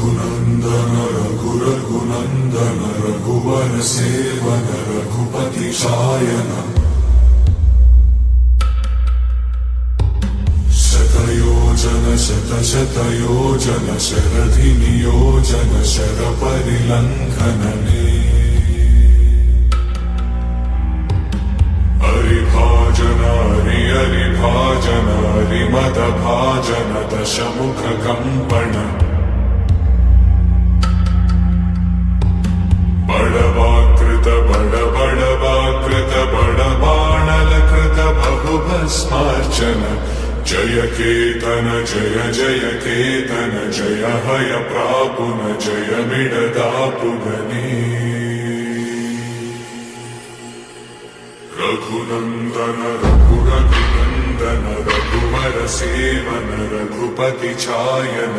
रघुनन्दन रघुनन्दन रघुवर सेवन रघुपति शायन शतयोजन शतशतयोजन शरधि नियोजन शरपरिलङ्घनने हरिभाजन हरिभाजन हरिमदभाजन दशमुख कंपन बड़वाकृत बड़वाकृत बड़बाणलकृत बहुभस्मार्चन जय केतन जय जय केतन जय हय प्रापुन जय मिडदापुगने रघुनन्दन रघुनन्दन रघुवर सेवन रघुपति चायन